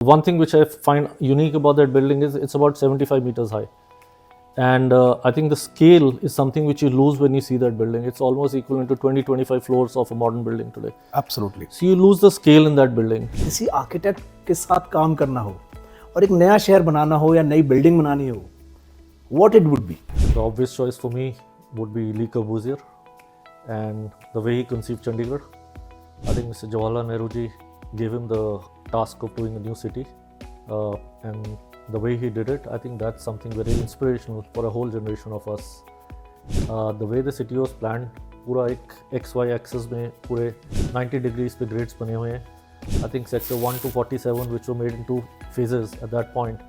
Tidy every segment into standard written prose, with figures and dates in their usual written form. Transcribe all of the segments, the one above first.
One thing which I find unique about that building is it's about 75 meters high. And I think the scale is something which you lose when you see that building. It's almost equivalent to 20-25 floors of a modern building today. Absolutely. So you lose the scale in that building. किसी architect के साथ काम करना हो और एक नया शहर बनाना हो या नई बिल्डिंग बनानी हो, what it would be? The obvious choice for me would be Le Corbusier, and the way he conceived Chandigarh. I think Mr. Jawaharlal Nehru ji gave him the task of doing a new city, and the way he did it, I think that's something very inspirational for a whole generation of us. The way the city was planned, पूरा एक XY axis में पूरे 90 degrees पे grids बने हुए हैं. I think sector 1 to 47, which were made into phases at that point,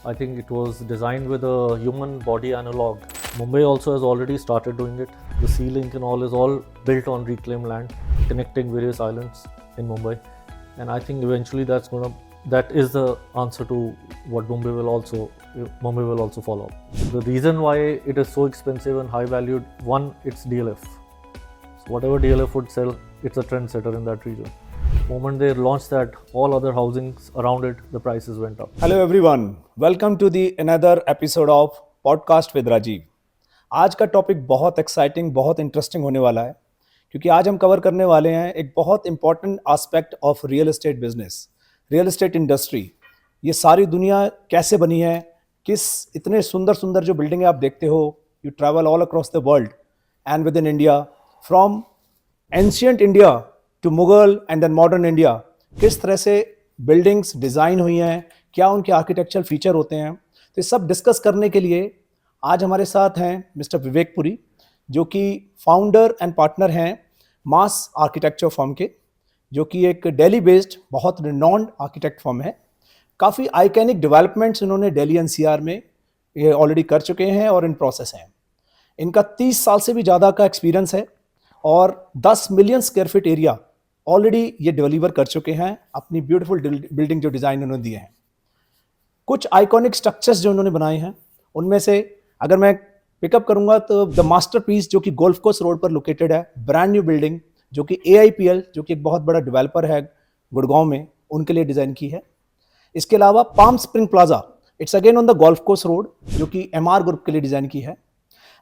I think it was designed with a human body analog. Mumbai also has already started doing it. The Sea Link and all is all built on reclaimed land, connecting various islands in Mumbai. And I think eventually that is the answer to what Mumbai will also follow. The reason why it is so expensive and high valued, one, it's DLF. So whatever DLF would sell, it's a trendsetter in that region. The moment they launched that, all other housings around it, the prices went up. Hello everyone, welcome to the another episode of Podcast with Rajiv. आज का topic बहुत exciting, बहुत interesting होने वाला है क्योंकि आज हम कवर करने वाले हैं एक बहुत important aspect of real estate business, real estate industry. ये सारी दुनिया कैसे बनी है, किस इतने सुंदर सुंदर जो बिल्डिंगें आप देखते हो, you travel all across the world and within India, from ancient India to Mughal and then modern India, किस तरह से बिल्डिंग्स डिज़ाइन हुई हैं, क्या उनके आर्किटेक्चरल फीचर होते हैं. तो ये सब डिस्कस करने के लिए आज हमारे साथ हैं मिस्टर विवेक पुरी, जो कि फाउंडर एंड पार्टनर हैं मास आर्किटेक्चर फर्म के, जो कि एक दिल्ली बेस्ड बहुत रिनॉन्ड आर्किटेक्ट फर्म है. काफ़ी आइकॉनिक डेवलपमेंट्स इन्होंने दिल्ली एनसीआर में ये ऑलरेडी कर चुके हैं और इन प्रोसेस हैं. इनका 30 साल से भी ज़्यादा का एक्सपीरियंस है और 10 million square feet area already ये डिलीवर कर चुके हैं. अपनी ब्यूटीफुल बिल्डिंग जो डिज़ाइन उन्होंने दिए हैं, कुछ आइकॉनिक स्ट्रक्चर्स जो उन्होंने बनाए हैं, उनमें से अगर मैं पिकअप करूंगा तो द मास्टरपीस जो कि गोल्फ कोर्स रोड पर लोकेटेड है, ब्रांड न्यू बिल्डिंग जो कि AIPL जो कि एक बहुत बड़ा डेवलपर है गुड़गांव में, उनके लिए डिज़ाइन की है. इसके अलावा palm spring plaza, it's again on the golf course road, जो कि MR ग्रुप के लिए डिज़ाइन की है.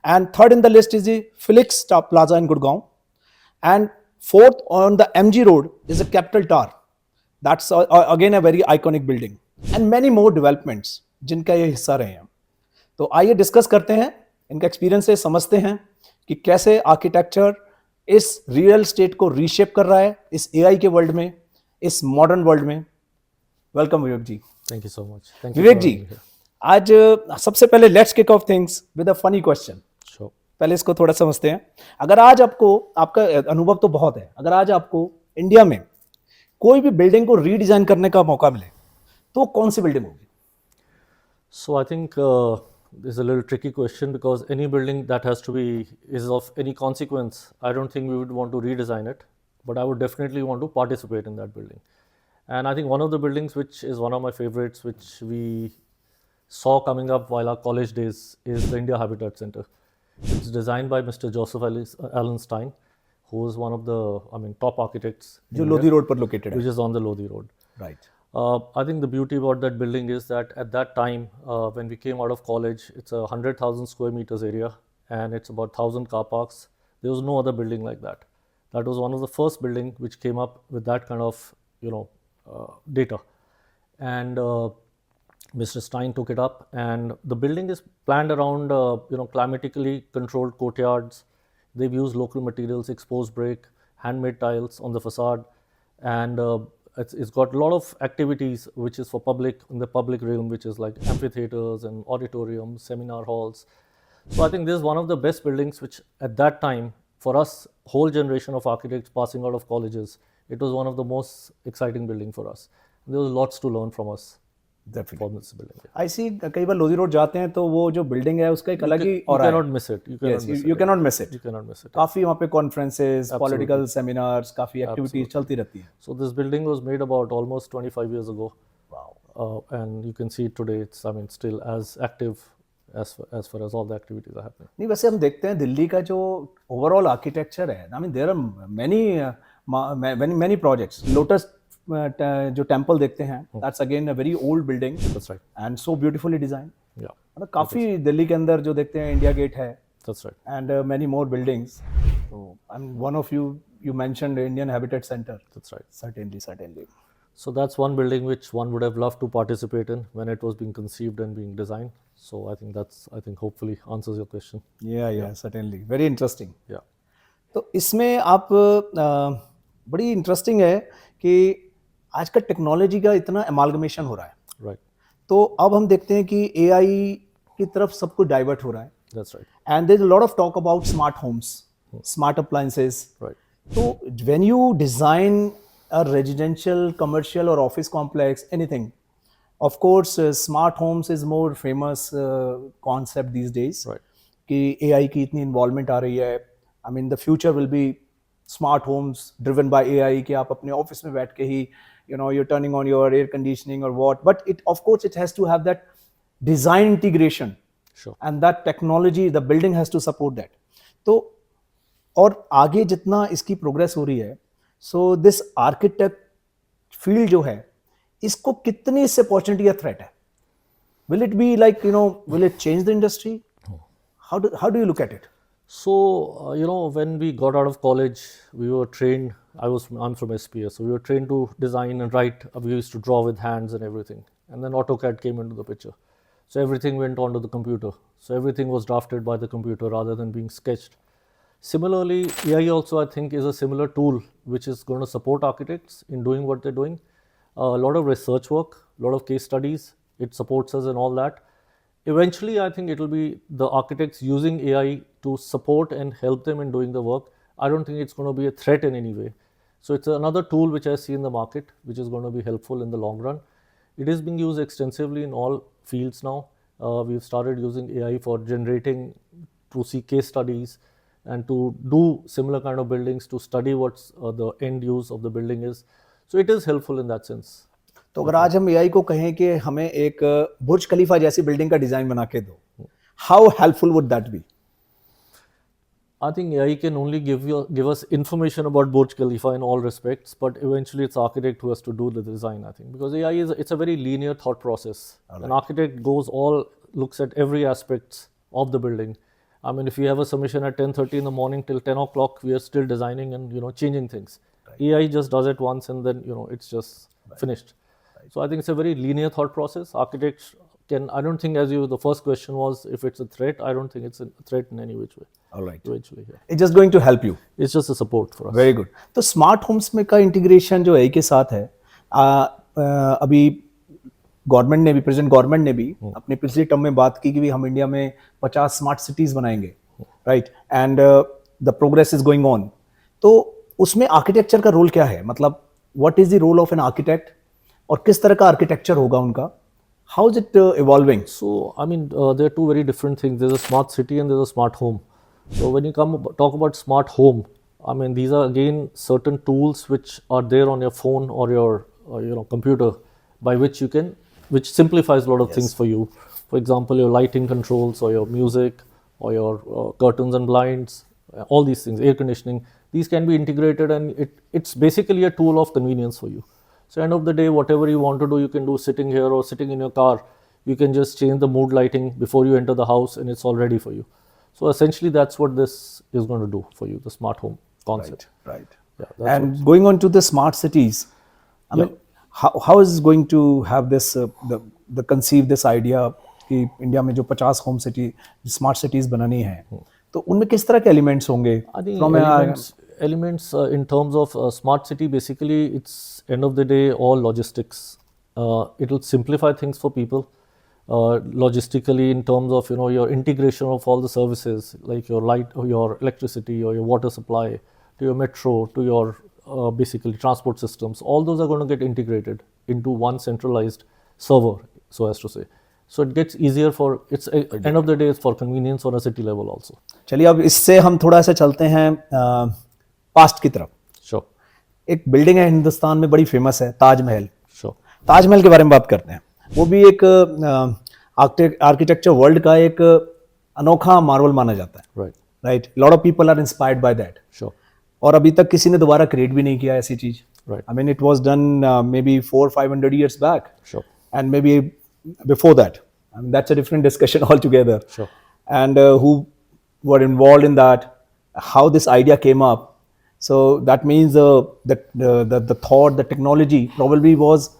And third in the list is the Felix plaza in Gurgaon. And fourth on the MG road is a capital tower, that's again a very iconic building. And many more developments जिनका ये हिस्सा रहे हैं. तो आइए discuss करते हैं, इनका एक्सपीरियंस से समझते हैं कि कैसे आर्किटेक्चर इस रियल स्टेट को रीशेप कर रहा है इस AI के वर्ल्ड में, इस मॉडर्न वर्ल्ड में. Welcome Vivek ji. Thank you so much. Vivek ji, आज सबसे पहले let's kick off things with a funny question. Sure. पहले इसको थोड़ा समझते हैं. अगर आज आपको, आपका अनुभव तो बहुत है, अगर आज आपको इंडिया में कोई भी बिल्डिंग को रीडिजाइन करने का मौका मिले तो कौन सी बिल्डिंग होगी? So I think this is a little tricky question because any building that is of any consequence, I don't think we would want to redesign it, but I would definitely want to participate in that building. And I think one of the buildings which is one of my favorites, which we saw coming up while our college days, is the India Habitat Center. It's designed by Mr. Joseph Allen Stein, who is one of the top architects in जो India, Lodhi road पर located है. which is on the Lodi Road. Right. I think the beauty about that building is that at that time, when we came out of college, it's a 100,000 square meters area and it's about 1,000 car parks. There was no other building like that. That was one of the first building which came up with that kind of, data. And Mr. Stein took it up, and the building is planned around, climatically controlled courtyards. They've used local materials, exposed brick, handmade tiles on the facade, and it's got a lot of activities which is for public, in the public realm, which is like amphitheaters and auditoriums, seminar halls. So I think this is one of the best buildings which at that time, for us, whole generation of architects passing out of colleges, it was one of the most exciting building for us. There was lots to learn from us from this building. आई सी कई बार Lodhi road जाते हैं तो वो जो building है उसका एक अलग ही You cannot miss it. You cannot miss it. You cannot miss it. You cannot miss it. काफी वहाँ पे कॉन्फ्रेंसेस, पॉलिटिकल सेमिनार्स, काफी एक्टिविटीज चलती रहती हैं. So this building was made about almost 25 years ago. Wow. And you can see it today. It's still as active as far as all the activities are happening. नहीं, वैसे हम देखते हैं दिल्ली का जो ओवरऑल आर्किटेक्चर है, I mean there are many projects. Lotus जो Temple देखते हैं, that's again a very old building That's right. And so beautifully design. Yeah, मतलब काफी दिल्ली के अंदर जो देखते हैं, इंडिया गेट है that's right. and many more buildings. So, and one of you mentioned Indian Habitat Center. That's right. Certainly. So that's one building which one would have loved to participate in when it was being conceived and being designed. So I think hopefully answers your question. Yeah, certainly. Very interesting. Yeah. तो इसमें आप बड़ी interesting है कि आज का technology का इतना एमालगमेशन हो रहा है, Right. तो अब हम देखते हैं कि AI की तरफ सब कुछ डाइवर्ट हो रहा है. That's right. And there is a lot of talk about smart homes, smart appliances. Right. तो when you design a residential, commercial और office complex, anything, of course smart homes is more famous concept these days. Right. कि AI की इतनी involvement आ रही है. I mean the future will be smart homes driven by AI, कि आप अपने ऑफिस में बैठ के ही you're turning on your air conditioning or what, but it of course it has to have that design integration. Sure. And that technology, the building has to support that. तो और आगे जितना इसकी प्रोग्रेस हो रही है, सो दिस आर्किटेक्ट फील्ड जो है, इसको कितनी इससे अपॉर्चुनिटी या थ्रेट है? Will it be like will it change the industry? How do you look at it? So, when we got out of college, we were trained. I'm from SPS, so we were trained to design and write. We used to draw with hands and everything. And then AutoCAD came into the picture. So everything went onto the computer. So everything was drafted by the computer rather than being sketched. Similarly, AI also, I think, is a similar tool which is going to support architects in doing what they're doing. A lot of research work, a lot of case studies. It supports us and all that. Eventually, I think it will be the architects using AI to support and help them in doing the work. I don't think it's going to be a threat in any way. So it's another tool which I see in the market, which is going to be helpful in the long run. It is being used extensively in all fields now. We've started using AI for generating, to see case studies and to do similar kind of buildings, to study what's the end use of the building is. So it is helpful in that sense. तो अगर आज हम AI को कहें कि हमें एक बुर्ज खलीफा जैसी बिल्डिंग का डिजाइन बना के दो, how helpful would that be? I think AI can only give us information about Burj Khalifa in all respects, but eventually it's architect who has to do the design, I think, because AI it's a very linear thought process. An architect looks at every aspect of the building. I mean, if we have a submission at 10:30 in the morning till 10 o'clock, we are still designing and changing things. AI just does it once and then it's just finished. So I think it's a very linear thought process. Architects I don't think, as the first question was, if it's a threat, I don't think it's a threat in any which way. All right. Eventually, yeah. It's just going to help you. It's just a support for us. Very good. तो smart homes में का integration जो AI के साथ है, अभी government ने भी, प्रेजेंट गवर्नमेंट ने भी अपने पिछले टर्म में बात की कि हम इंडिया में 50 स्मार्ट सिटीज बनाएंगे, right? And the progress is going on. तो उसमें आर्किटेक्चर का रोल क्या है? मतलब what is the role of an architect और किस तरह का आर्किटेक्चर होगा उनका? How is it evolving? So, I mean, there are two very different things. There's a smart city and there's a smart home. So, when you talk about smart home, I mean, these are again certain tools which are there on your phone or your computer, by which which simplifies a lot of things for you. For example, your lighting controls or your music or your curtains and blinds, all these things, air conditioning, these can be integrated, and it's basically a tool of convenience for you. So end of the day, whatever you want to do, you can do sitting here or sitting in your car. You can just change the mood lighting before you enter the house and it's all ready for you. So essentially that's what this is going to do for you, the smart home concept. Right. Yeah, and going on to the smart cities, I mean, how is going to have this, the conceive this idea कि India में जो 50 home city smart cities बनानी है, तो उनमें किस तरह के एलिमेंट्स होंगे? I think elements in terms of smart city, basically it's end of the day all logistics. It will simplify things for people logistically in terms of your integration of all the services like your light or your electricity or your water supply to your metro to your basically transport systems. All those are going to get integrated into one centralized server, so as to say. So it gets easier end of the day, it's for convenience on a city level also. चलिए अब इससे हम थोड़ा सा चलते हैं past की तरफ. Sure. एक बिल्डिंग है हिंदुस्तान में बड़ी फेमस है, ताजमहल. Sure. ताजमहल के बारे में बात करते हैं. वो भी एक आर्किटेक्चर वर्ल्ड का एक अनोखा मार्वल माना जाता है. Right. Lot of people are inspired by that. Sure. और अभी तक किसी ने दोबारा क्रिएट भी नहीं किया ऐसी चीज. Right. I mean, it was done maybe 400-500 years back, Sure. and maybe before that. I mean, that's a different discussion altogether. Sure. And who were involved in that, how this idea came up. So that means the thought, the technology probably was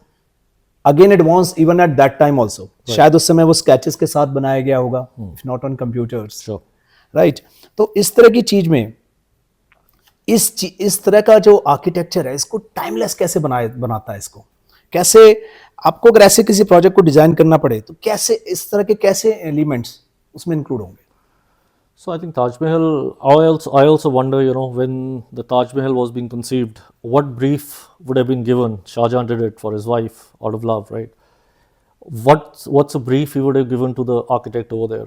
again advanced even at that time also. शायद उस समय वो sketches के साथ बनाया गया होगा, if not on computers. Sure. Right तो इस तरह की चीज में इस तरह का जो आर्किटेक्चर है इसको टाइमलेस कैसे बनाता है इसको कैसे आपको अगर ऐसे किसी प्रोजेक्ट को डिजाइन करना पड़े तो कैसे इस तरह के कैसे एलिमेंट्स उसमें इंक्लूड होंगे. So I think Taj Mahal, I also wonder, when the Taj Mahal was being conceived, what brief would have been given? Shah Jahan did it for his wife out of love, right? What's a brief he would have given to the architect over there?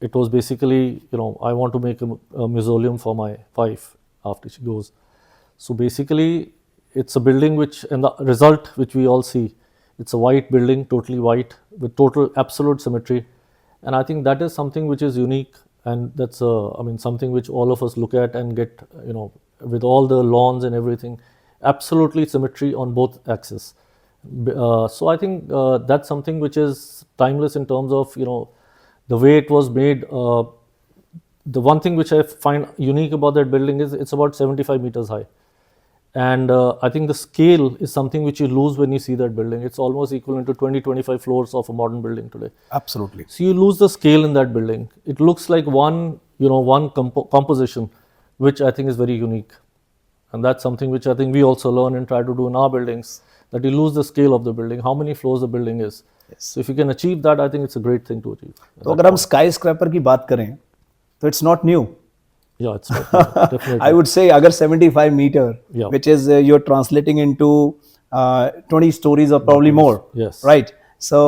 It was basically, I want to make a mausoleum for my wife after she goes. So basically, it's a building and the result which we all see, it's a white building, totally white, with total absolute symmetry. And I think that is something which is unique. And that's, something which all of us look at and get, with all the lawns and everything, absolutely symmetry on both axes. So I think that's something which is timeless in terms of, the way it was made. The one thing which I find unique about that building is it's about 75 meters high. And I think the scale is something which you lose when you see that building. It's almost equivalent to 20-25 floors of a modern building today. Absolutely. So you lose the scale in that building. It looks like one composition, which I think is very unique. And that's something which I think we also learn and try to do in our buildings, that you lose the scale of the building, how many floors the building is. Yes. So if you can achieve that, I think it's a great thing to achieve. तो अगर हम sky scraper की बात करें तो it's not new. Yeah, it's definitely. I would say agar 75 meter, Yeah. which is you're translating into 20 stories or probably more. Yes. Right. So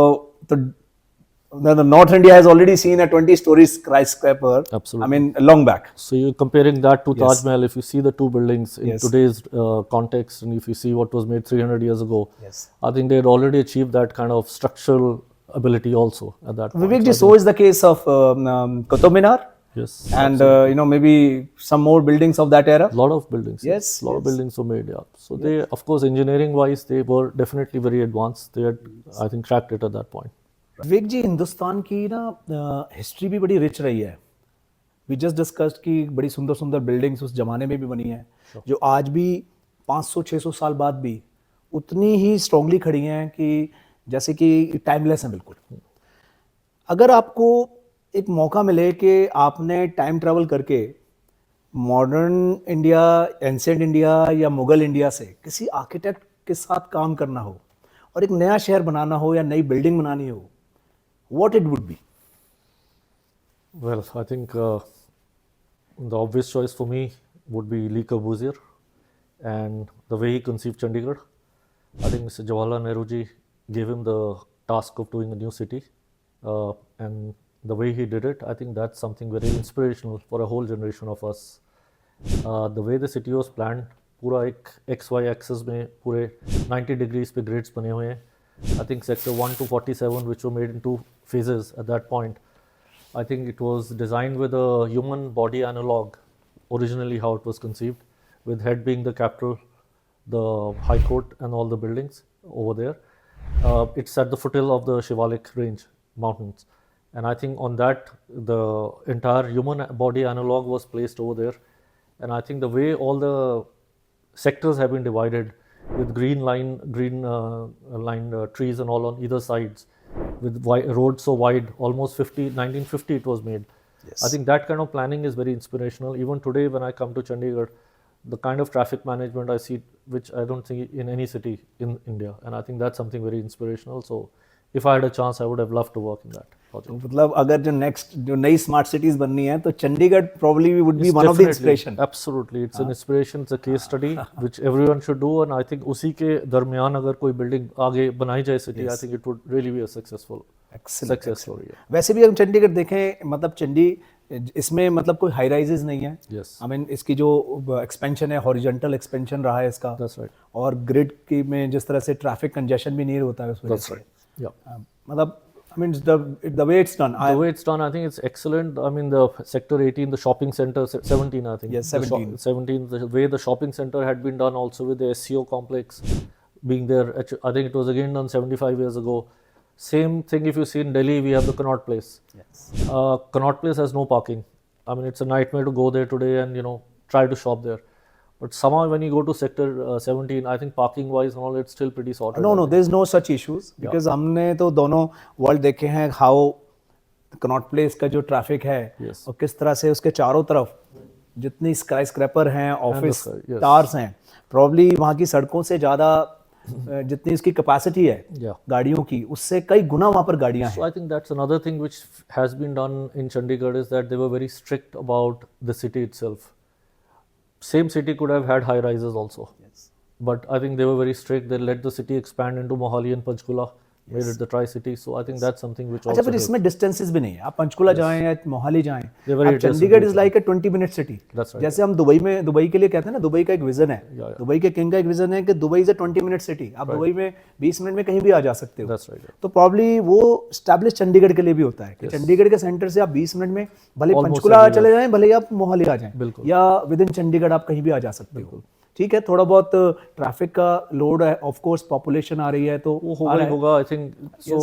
the North India has already seen a 20-story skyscraper. Absolutely. I mean, long back. So you're comparing that to Yes. Taj Mahal. If you see the two buildings in Yes. today's context, and if you see what was made 300 years ago, Yes. I think they had already achieved that kind of structural ability also at that point. Vivek ji, so is the case of Qutub Minar. Yes. And maybe some more buildings of that era. A lot of buildings. Yes, A lot of yes. buildings were made, yeah. So they, of course, engineering wise, they were definitely very advanced. They had, I think, cracked it at that point. विवेक जी हिंदुस्तान की ना history भी बड़ी rich रही है. We just discussed कि बड़ी सुंदर सुंदर बिल्डिंग्स उस जमाने में भी बनी हैं जो आज भी 500-600 साल बाद भी उतनी ही स्ट्रांगली खड़ी हैं कि जैसे कि टाइमलेस हैं बिल्कुल. अगर आपको एक मौका मिले कि आपने टाइम ट्रैवल करके मॉडर्न इंडिया, एंशिएंट इंडिया या मुगल इंडिया से किसी आर्किटेक्ट के साथ काम करना हो और एक नया शहर बनाना हो या नई बिल्डिंग बनानी हो, what it would be? Well, I think the obvious choice for me would be Le Corbusier, and the way he conceived Chandigarh. I think Mr. Jawaharlal Nehru ji gave him the task of doing a new city, and the way he did it, I think that's something very inspirational for a whole generation of us. The way the city was planned, पूरा एक XY axis में पूरे 90 degrees पे grids बने हुए हैं. I think sector 1 to 47, which were made in 2 phases at that point, I think it was designed with a human body analog, originally how it was conceived, with head being the capital, the high court and all the buildings over there. It's at the foothill of the Shivalik range mountains. And I think on that, the entire human body analog was placed over there. And I think the way all the sectors have been divided with green lined trees and all on either sides, with roads so wide, almost 1950 it was made. Yes. I think that kind of planning is very inspirational. Even today when I come to Chandigarh, the kind of traffic management I see, which I don't see in any city in India, and I think that's something very inspirational. So if I had a chance, I would have loved to work in that project. मतलब अगर जो नई smart cities बननी है तो Chandigarh probably would be one of the inspiration. Absolutely, it's an inspiration, it's a case study which everyone should do, and I think उसी के दरमियान अगर कोई बिल्डिंग आगे बनाई जाए city, I think it would really be a successful success story. वैसे भी हम चंडीगढ़ देखें, मतलब इसमें मतलब कोई हाई राइजेस नहीं है. Yes. I mean इसकी जो एक्सपेंशन है, हॉरिजॉन्टल एक्सपेंशन रहा है इसका. That's right. और ग्रिड की में जिस तरह से ट्रैफिक कंजेशन भी नहीं होता है उस वजह से. That's right. Yeah. मतलब I mean, the way it's done. The way it's done, I think it's excellent. I mean, the sector 18, the shopping center, 17, I think. Yes, The 17. 17, the way the shopping center had been done also with the SCO complex being there. I think it was again done 75 years ago. Same thing if you see in Delhi, we have the Connaught Place. Yes. Connaught Place has no parking. I mean, it's a nightmare to go there today and, try to shop there. But somehow when you go to sector 17, I think parking wise and all, it's still pretty sorted. No, there's no such issues because हमने तो दोनों world देखे हैं how Connaught place का जो traffic है Yes. और किस तरह से उसके चारों तरफ जितनी स्काई स्क्रैपर हैं ऑफिस yes. टावर्स हैं प्रॉब्ली वहाँ की सड़कों से ज़्यादा जितनी उसकी कैपेसिटी है Yeah. गाड़ियों की उससे कई गुना वहाँ पर गाड़ियाँ हैं So I think that's another thing which has been done in Chandigarh is that they were very strict about the city itself. Same city could have had high rises also. Yes. But I think they were very strict. They let the city expand into Mohali and Panchkula, made it the Tri-City. So I think that's something which अच्छा also फिर helped. इसमें distances भी नहीं है आप पंचकुला जाएं या मोहाली जाएं They're very अब Chandigarh is like a 20-minute city That's right. जैसे हम दुबई के लिए कहते हैं ना दुबई का एक विजन है yeah. दुबई के किंग का एक विजन है कि Dubai is a 20-minute city आप दुबई में 20 मिनट में कहीं भी आ जा सकते हो That's right. तो प्रॉब्ली वो स्टैब्लिश चंडीगढ़ के लिए भी होता है कि चंडीगढ़ के सेंटर से आप 20 मिनट में भले पंचकुला चले जाएं भले ही आप मोहाली आ जाएं बिल्कुल। या विद इन चंडीगढ़ आप कहीं भी आ जा सकते हो ठीक है थोड़ा बहुत ट्रैफिक का लोड है ऑफ कोर्स पॉपुलेशन आ रही है तो वो होगा ही होगा. I think so.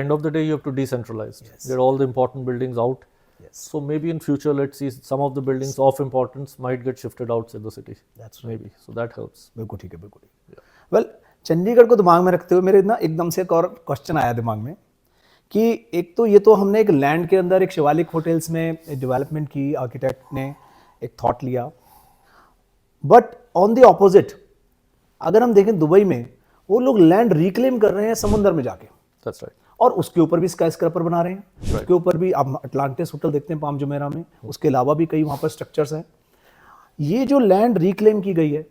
End of the day, you have to decentralize. Get all the important buildings out. Yes. So maybe in future, let's see some of the buildings of importance might get shifted outside the city. That's right. Maybe. So that helps. बिल्कुल ठीक है बिल्कुल ठीक है well Chandigarh को दिमाग में रखते हुए मेरे ना एकदम से एक और क्वेश्चन आया दिमाग में कि एक तो ये तो हमने एक लैंड के अंदर एक शिवालिक होटल्स में डेवलपमेंट की आर्किटेक्ट ने एक थॉट लिया बट ऑन द ऑपोजिट अगर हम देखें दुबई में वो लोग लैंड रिक्लेम कर रहे हैं समुंदर में जाके That's right. और उसके ऊपर भी स्काई स्क्रैपर बना रहे हैं उसके ऊपर भी आप अटलांटिस होटल देखते हैं पाम जुमेरा में उसके अलावा भी कई वहाँ पर स्ट्रक्चर्स हैं ये जो लैंड रिक्लेम की गई है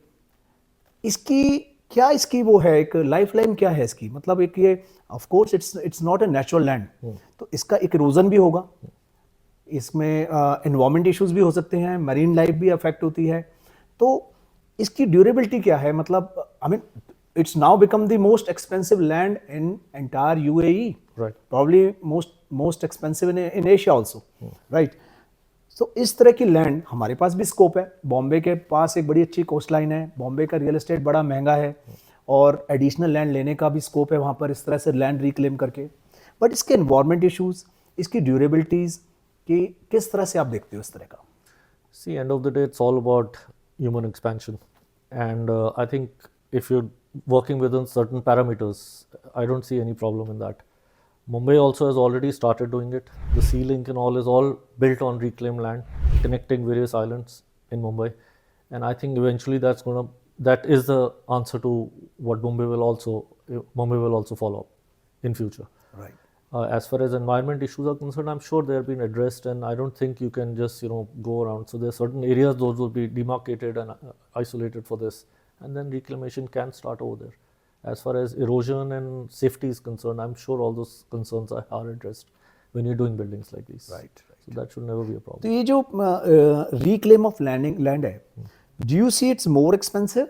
इसकी वो है एक लाइफ लाइन क्या है इसकी मतलब एक ये of course it's not a natural land तो इसका एक इरोजन भी होगा इसमें एनवायरमेंट इश्यूज भी हो सकते हैं मरीन लाइफ भी अफेक्ट होती है तो इसकी ड्यूरेबिलिटी क्या है मतलब I mean it's now become the most expensive land in entire UAE Right. Probably most expensive in Asia also right so इस तरह की लैंड हमारे पास भी स्कोप है बॉम्बे के पास एक बड़ी अच्छी कोस्ट लाइन है बॉम्बे का रियल एस्टेट बड़ा महंगा है और एडिशनल लैंड लेने का भी स्कोप है वहाँ पर इस तरह से लैंड रिक्लेम करके बट इसके एनवायरमेंट इश्यूज इसकी ड्यूरेबिलिटीज की किस तरह से आप देखते हो इस तरह का See, end of the day, it's all about human expansion. And I think if you're working within certain parameters, I don't see any problem in that. Mumbai also has already started doing it. The Sea Link and all is all built on reclaimed land, connecting various islands in Mumbai. And I think eventually that is the answer to what Mumbai will also follow up in future. Right As far as environment issues are concerned, I'm sure they have been addressed, and I don't think you can just go around. So there are certain areas those will be demarcated and isolated for this, and then reclamation can start over there. As far as erosion and safety is concerned, I'm sure all those concerns are addressed when you're doing buildings like these. Right. So that should never be a तो problem. ये जो reclaim of land है do you see it's more expensive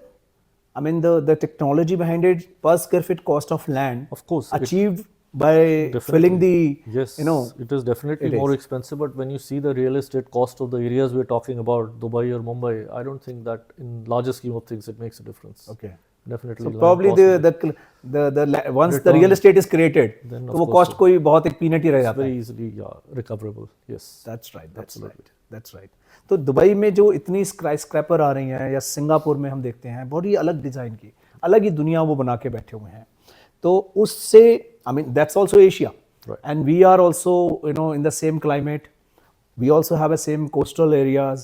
I mean the technology behind it per square feet cost of land Of course, achieved by filling the Yes, it is definitely it more is. expensive, but when you see the real estate cost of the areas we're talking about, Dubai or Mumbai, I don't think that in larger scheme of things it makes a difference. okay Definitely. so land probably cost the once the Return. real estate is created Then तो of वो course cost कोई बहुत एक peanut ही रह is जाता है very easily recoverable. Yes. that's right तो Dubai में जो इतनी स्काई स्क्रैपर आ रही हैं या सिंगापुर में हम देखते हैं बहुत ही अलग डिजाइन की अलग ही दुनिया वो बना के बैठे हुए हैं तो उससे I mean that's also Asia Right. and we are also in the same climate we also have a same coastal areas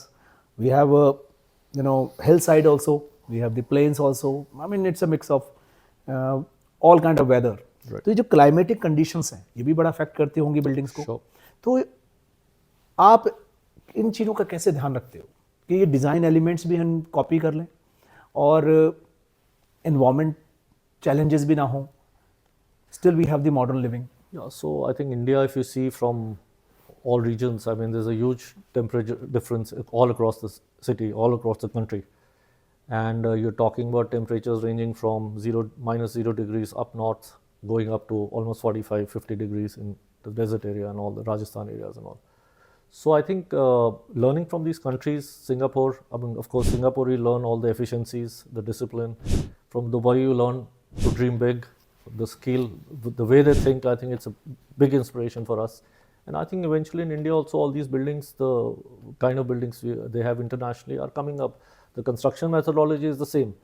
we have a hillside also we have the plains also I mean it's a mix of all kind of weather Right. तो ये जो climatic conditions हैं ये भी बड़ा affect करती होंगी buildings को Sure. तो आप इन चीज़ों का कैसे ध्यान रखते हो कि ये डिज़ाइन एलिमेंट्स भी हम कॉपी कर लें और एनवायरमेंट चैलेंजेस भी ना हो still we have the modern living Yeah. So I think India, if you see from all regions, I mean, there's a huge temperature difference all across the city, all across the country. And you're talking about temperatures ranging from -0 degrees up north going up to almost 45, 50 degrees in the desert area and all the Rajasthan areas and all. So I think learning from these countries, Singapore, I mean, of course, Singapore, you learn all the efficiencies, the discipline. From Dubai, you learn to dream big, the skill, the way they think. I think it's a big inspiration for us. And I think eventually in India also, all these buildings, the kind of buildings they have internationally are coming up. The construction methodology is the same.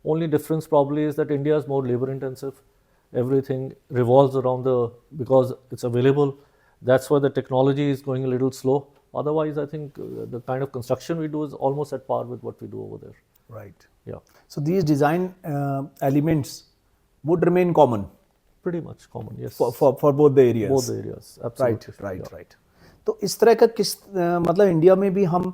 Only difference probably is that India is more labor intensive. Everything revolves around because it's available. That's why the technology is going a little slow. Otherwise, I think the kind of construction we do is almost at par with what we do over there. Right. Yeah, So these design elements would remain common pretty much common. Yes, for both the areas. both the areas. Absolutely. Right right तो इस तरह का किस मतलब India में भी हम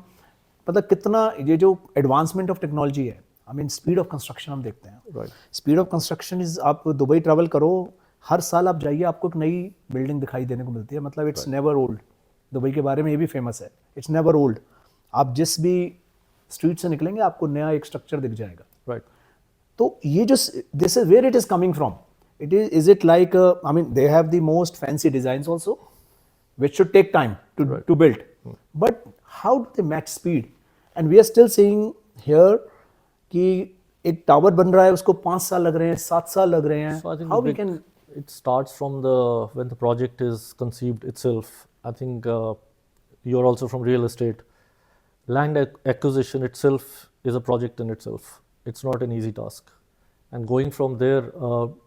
मतलब कितना ये जो एडवांसमेंट ऑफ टेक्नोलॉजी है I mean speed of construction हम देखते हैं Right. Speed of construction is आप दुबई ट्रैवल करो हर साल आप जाइए आपको एक नई बिल्डिंग दिखाई देने को मिलती है मतलब इट्स नेवर ओल्ड दुबई के बारे में ये भी फेमस है इट्स नेवर ओल्ड आप जिस भी स्ट्रीट से निकलेंगे आपको नया एक स्ट्रक्चर दिख जाएगा Right. तो ये जो this is where it is coming from is it like I mean they have the most fancy designs also which should take time to build. But how do they match speed? And we are still seeing here कि एक tower बन रहा है उसको 5 साल लग रहे हैं 7 साल लग रहे हैं So I think how the we big- can it starts from when the project is conceived itself. I think you're also from real estate. Land acquisition itself is a project in itself. It's not an easy task. And going from there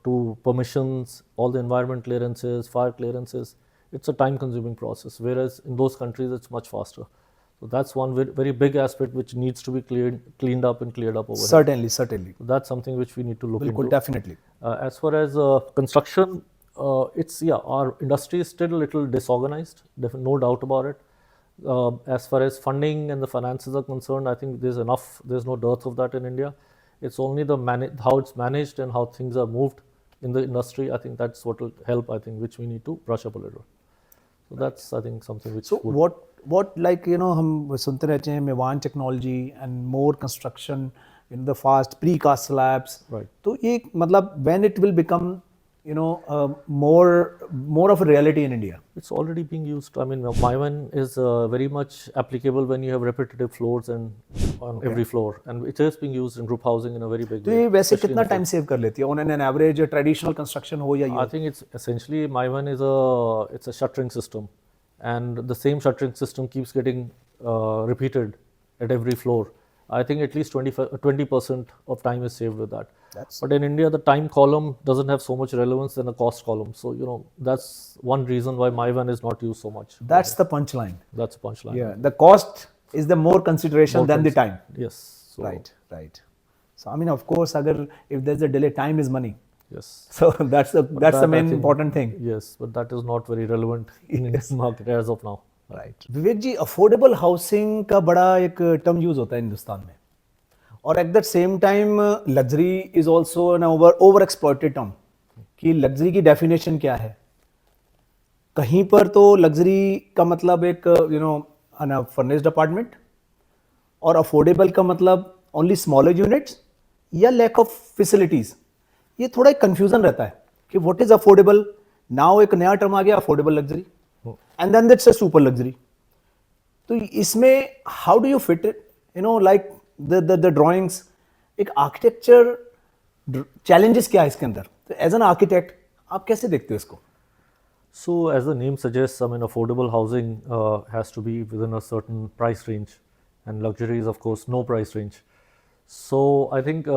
to permissions, all the environment clearances, fire clearances, it's a time-consuming process. Whereas in those countries, it's much faster. So that's one very, very big aspect which needs to be cleaned up and cleared up over here. certainly So that's something which we need to look बिल्कुल into. definitely As far as construction, it's our industry is still a little disorganized. No doubt about it. As far as funding and the finances are concerned, I think there's enough. There's no dearth of that in India. It's only how it's managed and how things are moved in the industry. I think that's what will help. I think which we need to brush up a little. So that's I think something which. so what like you know हम सुनते रहते हैं Mivan technology and more construction in the fast precast slabs Right. तो ये मतलब when it will become you know more of a reality in India It's already being used. I mean, Maivan is very much applicable when you have repetitive floors and on every floor, and it is being used in group housing in a very big तो way. ये वैसे especially कितना in time save कर लेती है on an average traditional construction हो या I ये think it's essentially Maivan is it's a shuttering system, and the same shuttering system keeps getting repeated at every floor. I think at least 20% of time is saved with that. That's- But in India, the time column doesn't have so much relevance than the cost column. So that's one reason why Maivan is not used so much. that's the punchline That's a punchline. yeah the cost is the more consideration More than the time Yes. So, right so I mean of course agar if there's a delay time is money Yes. so that's the That I main think- important thing Yes, but that is not very relevant in Indian market as of now. Right Vivek ji affordable housing का बड़ा एक term use होता है हिंदुस्तान में और at the same time luxury is also an over exploited term कि luxury की definition क्या है कहीं पर तो लग्जरी का मतलब एक you know unfurnished apartment और अफोर्डेबल का मतलब ओनली स्मॉलर यूनिट्स या लैक ऑफ फैसिलिटीज ये थोड़ा एक कंफ्यूजन रहता है कि व्हाट इज अफोर्डेबल नाउ एक नया टर्म आ गया affordable luxury and then that's a super luxury तो इसमें how do you fit it you know like the drawings एक आर्किटेक्चर चैलेंजेस क्या है इसके अंदर तो एज एन आर्किटेक्ट आप कैसे देखते हो इसको So, as the name suggests, I mean, affordable housing has to be within a certain price range, and luxury is, of course, no price range. So, I think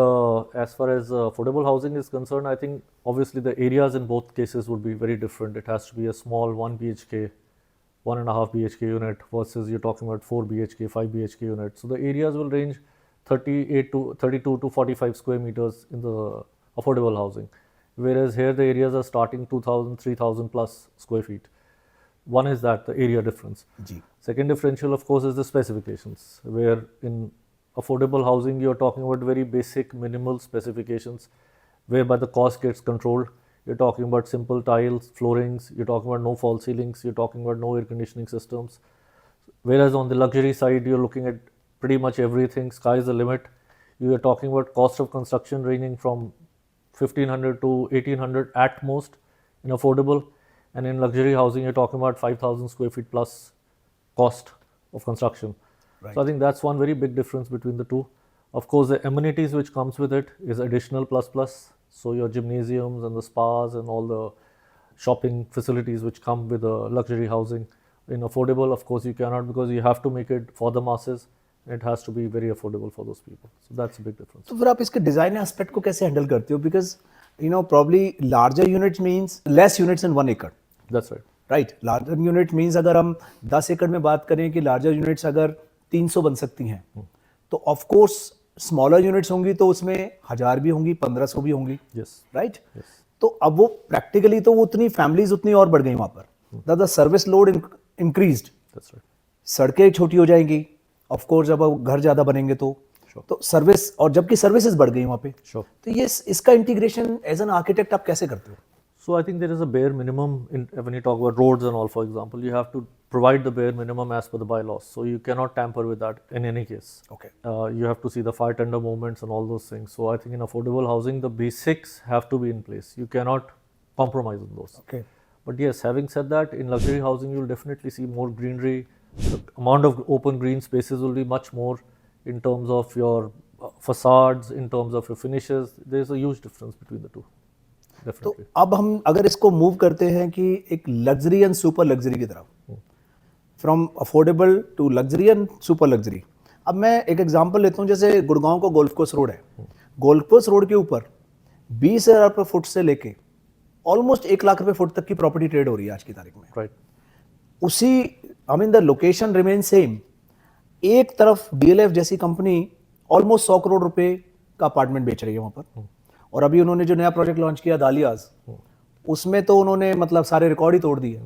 as far as affordable housing is concerned, I think obviously the areas in both cases would be very different. It has to be a small 1 BHK, 1.5 BHK unit versus you're talking about 4 BHK, 5 BHK unit. So, the areas will range 38 to 32 to 45 square meters in the affordable housing. Whereas here the areas are starting 2,000, 3,000 plus square feet. One is that the area difference. Ji Second differential, of course, is the specifications, where in affordable housing you're talking about very basic minimal specifications, whereby the cost gets controlled. You're talking about simple tiles, floorings, you're talking about no false ceilings, you're talking about no air conditioning systems. Whereas on the luxury side, you're looking at pretty much everything, sky is the limit. You are talking about cost of construction ranging from 1500 to 1800 at most in affordable, and in luxury housing you're talking about 5000 square feet plus cost of construction. Right. So I think that's one very big difference between the two. Of course, the amenities which comes with it is additional plus. So your gymnasiums and the spas and all the shopping facilities which come with the luxury housing. In affordable, of course, you cannot, because you have to make it for the masses. It has to be very affordable for those people. So that's a big difference. तो फिर आप इसके design aspect को कैसे handle करते हो? Because probably larger units means less units in 1 एकड़, That's right. Right? Larger unit means अगर हम 10 एकड़ में बात करें कि लार्जर यूनिट्स अगर 300 बन सकती हैं, तो ऑफ कोर्स स्मॉलर यूनिट्स होंगी तो उसमें 1000 भी होंगी, 1500 भी होंगी, Yes. राइट? Yes. तो अब वो प्रैक्टिकली तो वो उतनी फैमिलीज उतनी और बढ़ गई वहां पर, the service load increased, That's right. सड़कें छोटी हो जाएंगी, ऑफ कोर्स जब अब घर ज्यादा बनेंगे तो सर्विस, और जबकि सर्विसेज बढ़ गई वहां पे, Sure. तो ये इसका इंटीग्रेशन एज एन आर्किटेक्ट आप कैसे करते हो? So I think there is a bare minimum when you talk about roads and all, for example, you have to provide the bare minimum as per the bylaws. So you cannot tamper with that in any case. Okay. You have to see the fire tender movements and all those things. So I think in affordable housing, the basics have to be in place. You cannot compromise on those. Okay. But yes, having said that, in luxury housing, you'll definitely see more greenery. The amount of open green spaces will be much more in terms of your facades, in terms of your finishes. There's a huge difference between the two. तो Definitely. अब हम अगर इसको move करते हैं कि एक luxury and super luxury की तरफ, from affordable to luxury and super luxury, अब मैं एक एग्जांपल लेता हूँ, जैसे गुड़गांव को गोल्फ कोर्स रोड है, गोल्फ कोर्स रोड के ऊपर 20,000 रुपये फुट से लेके ऑलमोस्ट 1 लाख रुपए फुट तक की प्रॉपर्टी ट्रेड हो रही है आज की तारीख में। Right. उसी आई mean the location remain same, एक तरफ डीएलएफ जैसी कंपनी ऑलमोस्ट 100 करोड़ रुपए का अपार्टमेंट बेच रही है वहां पर, और अभी उन्होंने जो नया प्रोजेक्ट लॉन्च किया दालियाज, उसमें तो उन्होंने मतलब सारे रिकॉर्ड ही तोड़ दिए।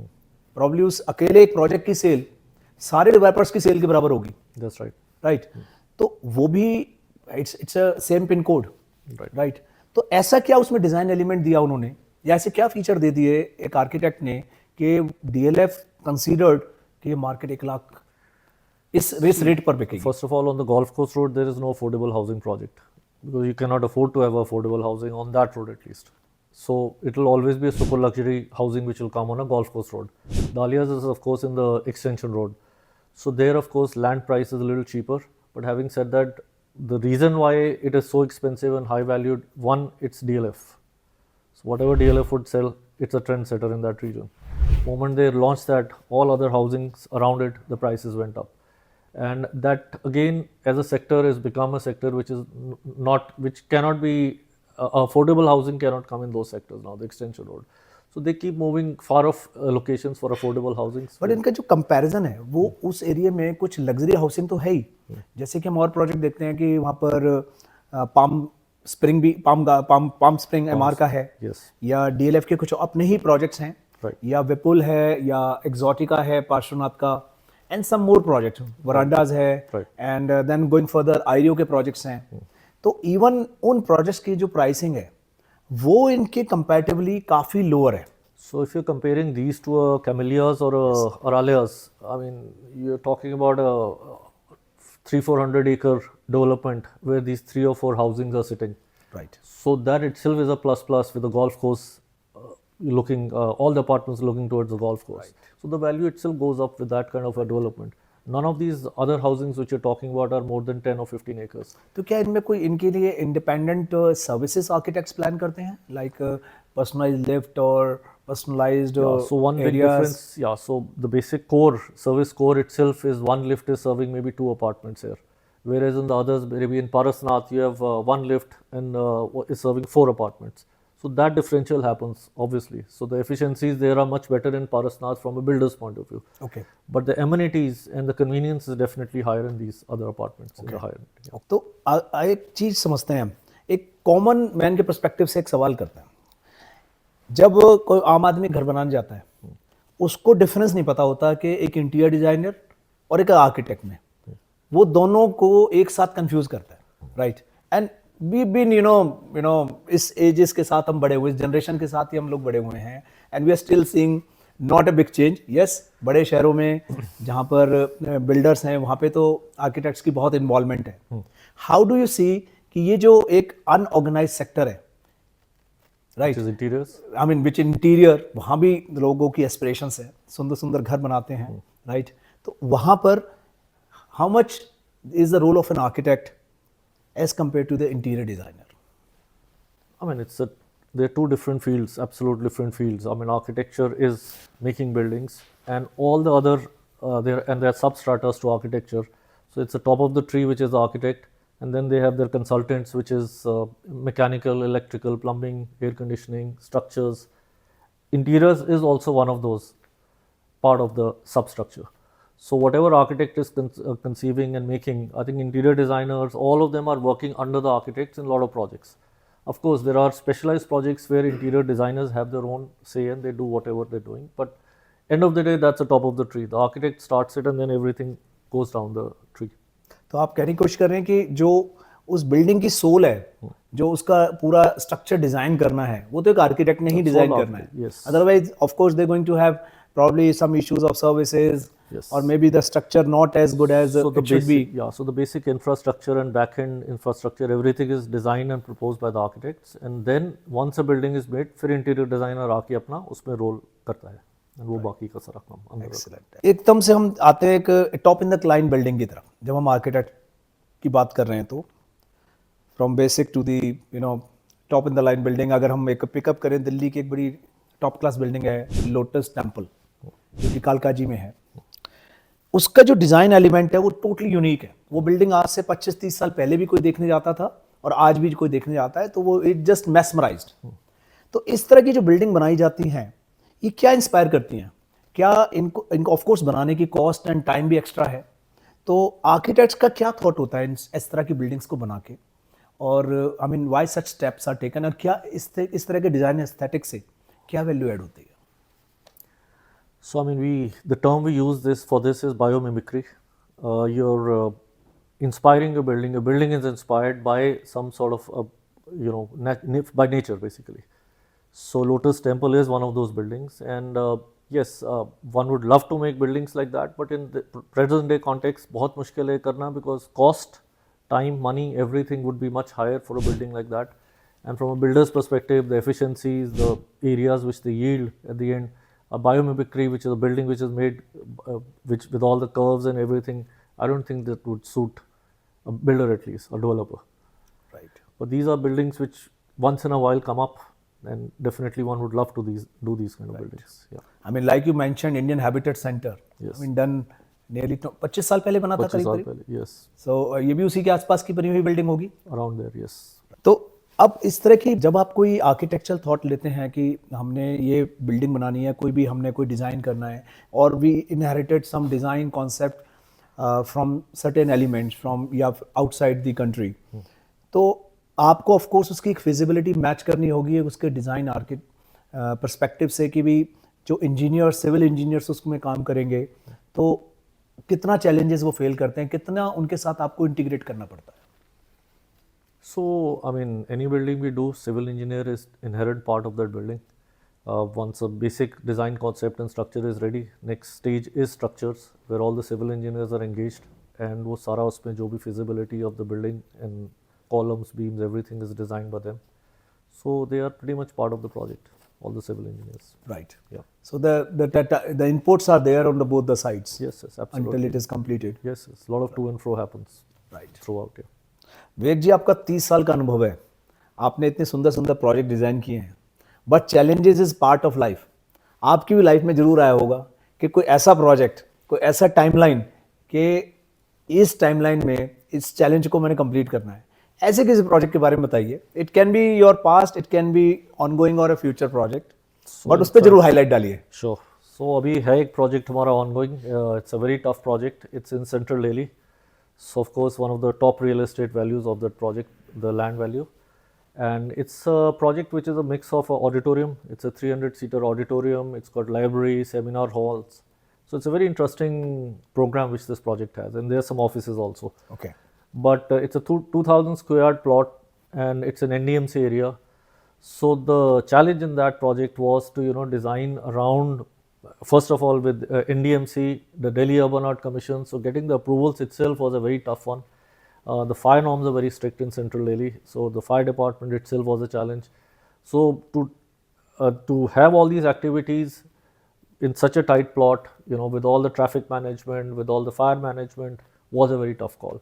प्रॉब्ली उस अकेले एक प्रोजेक्ट की सेल सारे डेवलपर्स की सेल के बराबर होगी, That's right. राइट? तो वो भी it's a same pin code, Right. Right? तो ऐसा क्या उसमें डिजाइन एलिमेंट दिया उन्होंने, या ऐसे क्या फीचर दे दिए एक आर्किटेक्ट ने कि डीएलएफ कंसीडर्ड कि ये मार्केट 1 लाख इस रेट पर बिकेगी? First of all, on the golf course road, there is no affordable housing project because you cannot afford to have affordable housing on that road at least. So it will always be a super luxury housing which will come on a golf course road. Dahlias is of course in the extension road. So there of course land price is a little cheaper. But having said that, the reason why it is so expensive and high valued, one, it's DLF. So whatever DLF would sell, it's a trendsetter in that region. Moment they launched that, all other housings around it, the prices went up. And that again, as a sector, has become a sector which is which cannot be, affordable housing cannot come in those sectors now, the extension road. So they keep moving far off locations for affordable housing. But इनका जो comparison है वो उस area में कुछ luxury housing तो है ही, जैसे कि हम और प्रोजेक्ट देखते हैं कि वहाँ पर पाम स्प्रिंग भी पाम स्प्रिंग एमआर का है, Yes. या डीएलएफ के कुछ अपने ही प्रोजेक्ट्स हैं, Right. या विपुल है, या एक्सोटिका है पार्श्वनाथ का, and some more project, verandas है, Right. And then going further Ireo के प्रोजेक्ट्स हैं। तो इवन उन प्रोजेक्ट्स की जो प्राइसिंग है वो इनके कंपैरेटिवली काफ़ी लोअर है। So if you're comparing these to a Camellias or a Aralias, I mean, you're talking about a 300-400 acre development where these 3 or 4 housings are sitting. Right. So that itself is a plus with the golf course looking, all the apartments looking towards the golf course. So the value itself goes up with that kind of a development. None of these other housings which you're talking about are more than 10 or 15 acres. तो क्या इनमें कोई इनके लिए independent services architects plan करते हैं, like personalised lift और personalised So one big difference, so the basic core, service core itself is one lift is serving maybe 2 apartments here. Whereas in the others, maybe in Parasnath, you have one lift and is serving 4 apartments. So that differential happens, obviously. So the efficiencies there are much better in Parasnath from a builder's point of view. Okay. But the amenities and the convenience is definitely higher in these other apartments. In the higher end. Yeah. तो एक चीज समझते हैं हम, एक common man के perspective से एक सवाल करते हैं। जब कोई आम आदमी घर बनाने जाता है, उसको डिफरेंस नहीं पता होता कि एक इंटीरियर डिजाइनर और एक आर्किटेक्ट में, वो दोनों को एक साथ कंफ्यूज करता है, right? And we been you know इस एजेस के साथ हम बड़े हुए, इस जनरेशन के साथ ही हम लोग बड़े हुए हैं, and we are still seeing not a big change. Yes, बड़े शहरों में जहाँ पर बिल्डर्स हैं वहाँ पे तो आर्किटेक्ट्स की बहुत इन्वॉल्वमेंट है। हाउ डू यू सी कि ये जो एक अनऑर्गेनाइज सेक्टर है, right, which is interiors. I mean which interior, वहाँ भी लोगों की एस्पिरेशंस है, सुंदर सुंदर घर बनाते हैं, राइट. तो वहाँ पर how much is the role of an architect as compare to the interior designer? I mean, they're two different fields, absolute different fields. I mean, architecture is making buildings, and all the other there are substratas to architecture. So it's the top of the tree, which is the architect, and then they have their consultants, which is mechanical, electrical, plumbing, air conditioning, structures. Interiors is also one of those part of the substructure. So whatever architect is conceiving and making, I think interior designers, all of them are working under the architects in a lot of projects. Of course, there are specialized projects where interior designers have their own say and they do whatever they're doing. But end of the day, that's the top of the tree. The architect starts it and then everything goes down the tree. तो आप कहने की कोशिश कर रहे हैं कि जो उस बिल्डिंग की सोल है, जो उसका पूरा स्ट्रक्चर डिजाइन करना है, वो तो एक आर्किटेक्ट ने ही डिजाइन करना है. yes. Otherwise of course they going to have probably some issues of services, Yes. or maybe the structure not as good as So the it should be. basic, yeah. So the basic infrastructure and back-end infrastructure, everything is designed and proposed by the architects. And then once a building is made, फिर interior designer आके अपना उसमें role करता है. And वो बाकी का सारा काम अंदर करता है. Excellent. एकदम से हम आते हैं एक top in the line building की तरफ. जब हम आर्किटेक्ट की बात कर रहे हैं तो from basic to the top in the line building, अगर हम एक पिकअप करें, दिल्ली की एक बड़ी टॉप क्लास बिल्डिंग है लोटस टेम्पल, जो कि कालकाजी में है. उसका जो डिज़ाइन एलिमेंट है वो टोटली यूनिक है. वो बिल्डिंग आज से 25-30 साल पहले भी कोई देखने जाता था और आज भी कोई देखने जाता है तो वो इट जस्ट मेस्मराइज्ड. तो इस तरह की जो बिल्डिंग बनाई जाती हैं, ये क्या इंस्पायर करती हैं? क्या इनको ऑफ कोर्स बनाने की कॉस्ट एंड टाइम भी एक्स्ट्रा है, तो आर्किटेक्ट्स का क्या थॉट होता है इस तरह की बिल्डिंग्स को बना के, और I mean why such steps are taken, और क्या इस तरह के डिज़ाइन एस्थेटिक्स से क्या वैल्यू ऐड होती है? So I mean, the term we use for this is biomimicry. You're inspiring a building. A building is inspired by some sort of by nature basically. So Lotus Temple is one of those buildings, and yes, one would love to make buildings like that, but in the present day context, बहुत मुश्किल है करना, because cost, time, money, everything would be much higher for a building like that. And from a builder's perspective, the efficiencies, the areas which they yield at the end, a biomimicry, which is a building which is made which with all the curves and everything, I don't think that would suit a builder, at least a developer. Right. But these are buildings which once in a while come up, and definitely one would love to do these kind of buildings. Yeah. I mean, like you mentioned, Indian Habitat Center. Yes. I mean, done nearly 25 साल पहले बना था 25 साल करीब. पहले, yes. So ये भी उसी के आसपास की बनी हुई बिल्डिंग होगी. Around there, yes. तो अब इस तरह की जब आप कोई आर्किटेक्चरल थॉट लेते हैं कि हमने ये बिल्डिंग बनानी है, कोई भी हमने कोई डिज़ाइन करना है, और we inherited some design concept from certain elements from या आउटसाइड द कंट्री, तो आपको ऑफ कोर्स उसकी एक फिजिबिलिटी मैच करनी होगी उसके डिज़ाइन पर्सपेक्टिव से, कि भी जो इंजीनियर सिविल इंजीनियर्स उसमें काम करेंगे तो कितना चैलेंजेस वो फेल करते हैं, कितना उनके साथ आपको इंटीग्रेट करना पड़ता है. So, I mean, any building we do, civil engineer is inherent part of that building. Once a basic design concept and structure is ready, next stage is structures, where all the civil engineers are engaged, and वो सारा उसमें जो भी feasibility of the building and columns, beams, everything is designed by them. So they are pretty much part of the project, all the civil engineers. Right. Yeah. So the inputs are there on both the sides. Yes, absolutely. Until it is completed. Yes, a lot of to and fro happens. Right. Throughout, yeah. विवेक जी, आपका 30 साल का अनुभव है, आपने इतने सुंदर सुंदर project design किए हैं, but challenges is part of life. आपकी भी लाइफ में जरूर आया होगा कि कोई ऐसा प्रोजेक्ट, कोई ऐसा टाइमलाइन कि इस टाइमलाइन में इस चैलेंज को मैंने कंप्लीट करना है. ऐसे किसी प्रोजेक्ट के बारे में बताइए. It can be your past, it can be ongoing और अ फ्यूचर प्रोजेक्ट, बट उस पर जरूर हाईलाइट डालिए. श्योर. सो अभी है एक प्रोजेक्ट हमारा ongoing. It's a very tough project. It's in central Delhi. So of course, one of the top real estate values of that project, the land value, and it's a project which is a mix of a auditorium. It's a 300-seater auditorium. It's got library, seminar halls. So it's a very interesting program which this project has, and there are some offices also. Okay. But it's a 2,000 square yard plot, and it's an NDMC area. So the challenge in that project was to design around, first of all, with NDMC, the Delhi Urban Art Commission. So getting the approvals itself was a very tough one. The fire norms are very strict in central Delhi, so the fire department itself was a challenge. So to have all these activities in such a tight plot, with all the traffic management, with all the fire management, was a very tough call.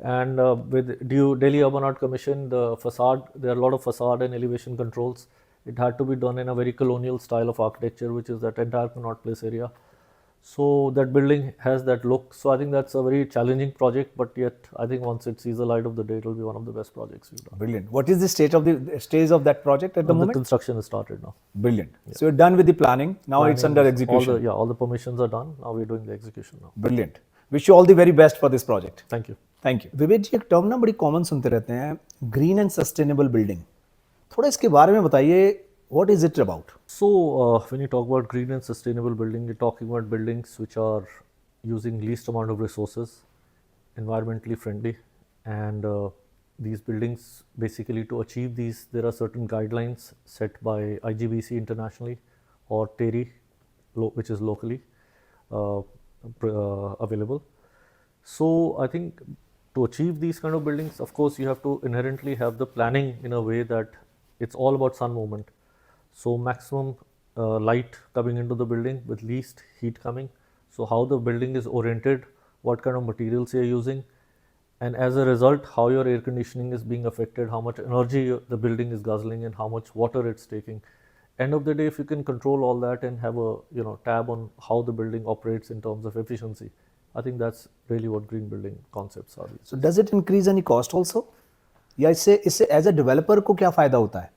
And with Delhi Urban Art Commission, the facade, there are a lot of facade and elevation controls. It had to be done in a very colonial style of architecture, which is that entire Connaught Place area. So that building has that look. So I think that's a very challenging project, but yet I think once it sees the light of the day, it will be one of the best projects we've done. Brilliant. What is the stage of that project at the The moment? construction has started now. Brilliant. So you're done with the planning. Now it's under execution. All the permissions are done. Now we're doing the execution now. Brilliant. Wish you all the very best for this project. Thank you. Thank you. Vivek ji, एक term ना बड़ी common सुनते रहते हैं, green and sustainable building, थोड़ा इसके बारे में बताइए, what is it about? So when you talk about green and sustainable building, you're talking about buildings which are using least amount of resources, environmentally friendly, and these buildings, basically to achieve these, there are certain guidelines set by IGBC internationally or TERI, which is locally available. So I think to achieve these kind of buildings, of course, you have to inherently have the planning in a way that it's all about sun movement. So maximum light coming into the building with least heat coming. So how the building is oriented, what kind of materials you're using, and as a result, how your air conditioning is being affected, how much energy the building is guzzling, and how much water it's taking. End of the day, if you can control all that and have a tab on how the building operates in terms of efficiency, I think that's really what green building concepts are. So does it increase any cost also? या इससे as a developer को क्या फायदा होता है?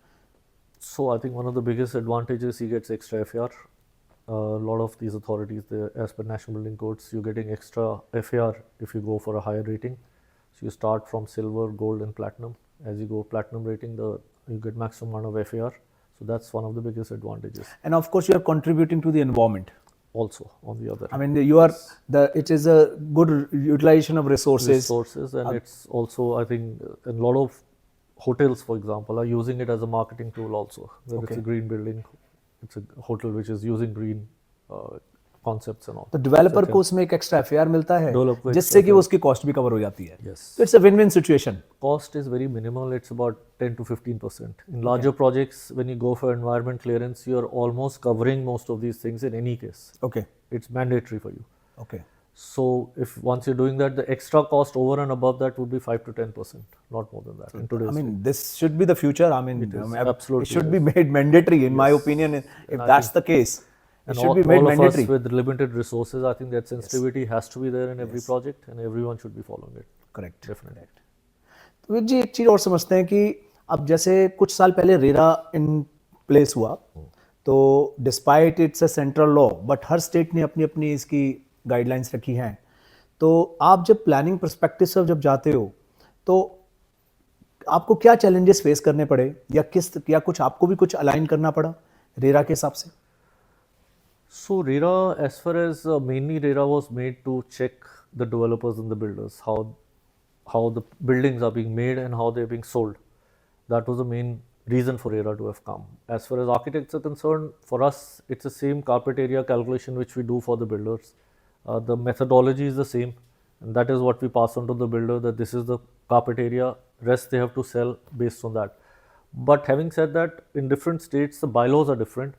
So I think one of the biggest advantages, he gets extra FAR. A lot of these authorities, as per National Building Codes, you're getting extra FAR if you go for a higher rating. So you start from silver, gold, and platinum. As you go platinum rating, you get maximum amount of FAR. So that's one of the biggest advantages. And of course, you are contributing to the environment. Also, on the other hand. I mean, it is a good utilization of resources. And it's also, I think, a lot of hotels, for example, are using it as a marketing tool also. Where it's a green building, it's a hotel which is using green concepts and all. तो developer को उसमें एक extra FAR मिलता है, जिससे कि उसकी cost भी कवर हो जाती है. Yes. So it's a win-win situation. Cost is very minimal. It's about 10 to 15%. In larger projects, when you go for environment clearance, you are almost covering most of these things in any case. Okay. It's mandatory for you. Okay. So if once you're doing that, the extra cost over and above that would be 5 to 10%, not more than that. In today's I mean, this should be the future. I mean, absolutely. It should be made mandatory, in my opinion. If that's the case, it should be made all mandatory. of us with limited resources, I think that sensitivity has to be there in every project, and everyone should be following it. Correct. Definitely. तो Wick जी, एक चीज़ और समझते हैं कि अब जैसे कुछ साल पहले रेरा इन प्लेस हुआ, तो despite it's a central law, but her state ने अपनी अपनी इसकी गाइडलाइंस रखी हैं. तो आप जब प्लानिंग पर्सपेक्टिव से जब जाते हो, तो आपको क्या चैलेंजेस फेस करने पड़े, या कुछ आपको भी कुछ अलाइन करना पड़ा रेरा के हिसाब से? So RERA, as far as mainly RERA was made to check the developers and the builders, how the buildings are being made and how they're being sold. That was the main reason for RERA to have come. As far as architects are concerned, for us, it's the same carpet area calculation which we do for the builders. The methodology is the same, and that is what we pass on to the builder, that this is the carpet area, rest they have to sell based on that. But having said that, in different states, the bylaws are different.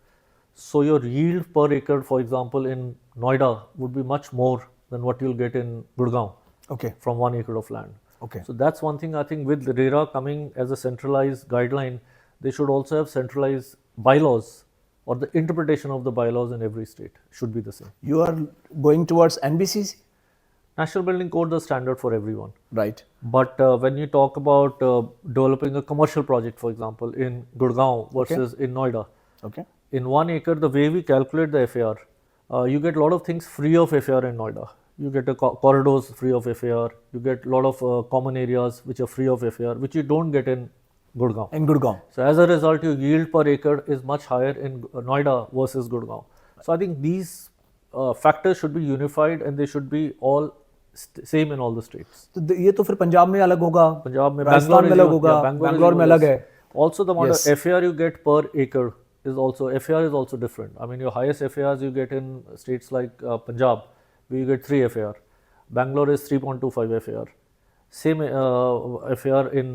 So your yield per acre, for example, in Noida would be much more than what you'll get in Gurgaon. Okay. From 1 acre of land. Okay. So that's one thing I think with the RERA coming as a centralized guideline, they should also have centralized bylaws, or the interpretation of the bylaws in every state should be the same. You are going towards NBCC? National Building Code, the standard for everyone. Right. But when you talk about developing a commercial project, for example, in Gurgaon versus in Noida. Okay. In 1 acre, the way we calculate the FAR, you get a lot of things free of FAR in Noida. You get corridors free of FAR. You get a lot of common areas which are free of FAR, which you don't get in Gurgaon. In Gurgaon. So as a result, your yield per acre is much higher in Noida versus Gurgaon. So I think these factors should be unified, and they should be all same in all the states. तो ये तो फिर पंजाब में अलग होगा, पंजाब में, राजस्थान में अलग होगा, बैंगलोर में अलग है. Also the amount of FAR you get per acre is also, FAR is also different. I mean, your highest FARs you get in states like Punjab, where you get 3 FAR. Bangalore is 3.25 FAR. Same FAR in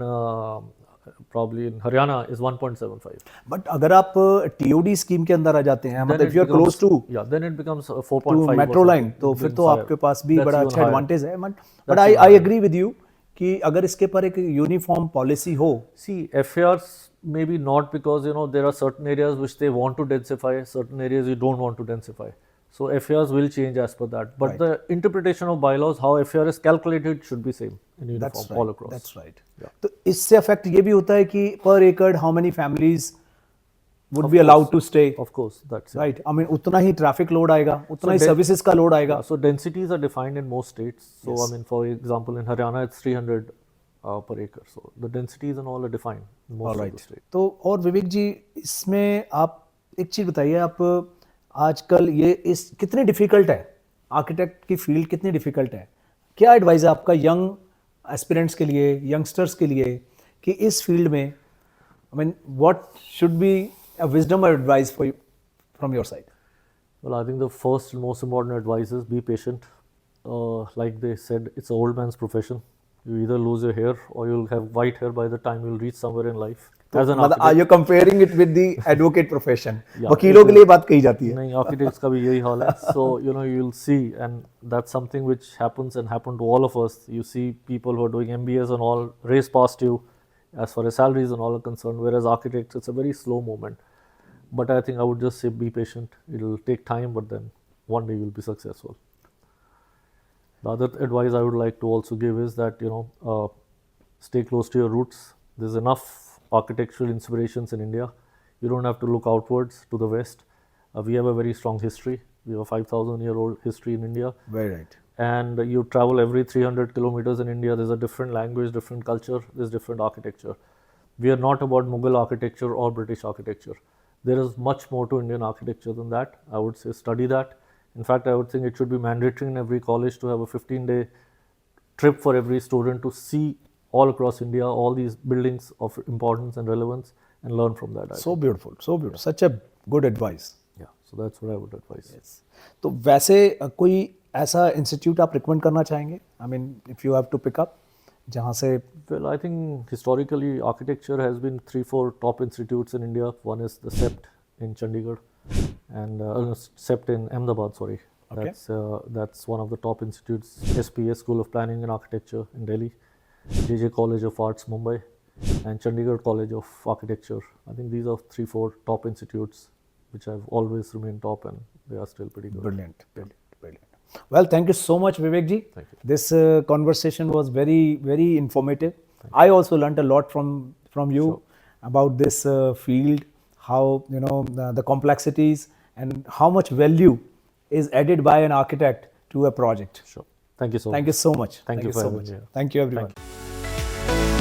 probably in Haryana is 1.75. But अगर आप TOD scheme के अंदर आ जाते हैं, Then मतलब it if you are becomes- close to yeah, then it becomes to 4.5 or metro line, something. तो It फिर becomes तो higher. आपके पास भी That's बड़ा even अच्छा higher. एडवांटेज है. But That's I even I higher. Agree with you कि अगर इसके पर एक यूनिफॉर्म पॉलिसी हो. See, FARs maybe not, because there are certain areas which they want to densify, certain areas you don't want to densify. So FARs will change as per that. But Right. the interpretation of bylaws, how FAR is calculated, should be same in uniform That's all right. across. That's right. Yeah. तो इससे affect ये भी होता है कि पर एकड़ how many families would Of be allowed course. To stay. Of course, that's it. Right, I mean उतना ही ट्रैफिक लोड आएगा, उतना ही So सर्विसेज का लोड आएगा. Yeah, so densities are defined in most states. So Yes. I mean, for example, in Haryana it's 300 per acre. So the densities and all are defined in most of the states. तो और विवेक जी, इसमें आप एक चीज़ बताइए, आप आजकल ये इस कितनी डिफ़िकल्ट है आर्किटेक्ट की फील्ड, कितनी डिफ़िकल्ट है? क्या एडवाइस है आपका यंग एस्पिरेंट्स के लिए, यंगस्टर्स के लिए, कि इस फील्ड में, I mean what should be a wisdom और advice for you from your side? Well, I think the first and most important advice is be patient. Like they said, it's an old man's profession. You either lose your hair or you'll have white hair by the time you'll reach somewhere in life. As an मतलब architect, you comparing it with the advocate profession. Yeah, वकीलों के it लिए is. बात कही जाती है. नहीं, architects का भी यही हाल है. So you'll see, and that's something which happens and happened to all of us. You see people who are doing MBAs and all race past you as far as salaries and all are concerned, whereas architects, it's a very slow movement. But I think I would just say be patient. It'll take time, but then one day you'll be successful. The other advice I would like to also give is that stay close to your roots. There's enough architectural inspirations in India. You don't have to look outwards to the west. We have a very strong history. We have a 5,000-year-old history in India. Very right. And you travel every 300 kilometers in India. There's a different language, different culture, there's different architecture. We are not about Mughal architecture or British architecture. There is much more to Indian architecture than that. I would say study that. In fact, I would think it should be mandatory in every college to have a 15-day trip for every student to see all across India, all these buildings of importance and relevance, and learn from that. I So think. beautiful, so beautiful. Such a good advice. Yeah, so that's what I would advise. तो वैसे कोई ऐसा institute आप recommend करना चाहेंगे? I mean if you have to pick up, जहाँ से Well, I think historically architecture has been 3-4 top institutes in India. One is the CEPT in Chandigarh, and CEPT in Ahmedabad. Sorry, Okay. that's one of the top institutes. SPS School of Planning and Architecture in Delhi, JJ College of Arts Mumbai, and Chandigarh College of Architecture. I think these are 3-4 top institutes which have always remained top, and they are still pretty good. brilliant, brilliant, brilliant. Well, thank you so much, Vivek ji. Thank you. This conversation was very, very informative. I also learnt a lot from you about this field, how the complexities and how much value is added by an architect to a project. Sure. Thank you so much. Thank you so much. Thank you for so having much. me here. Thank you, everyone. Thank you.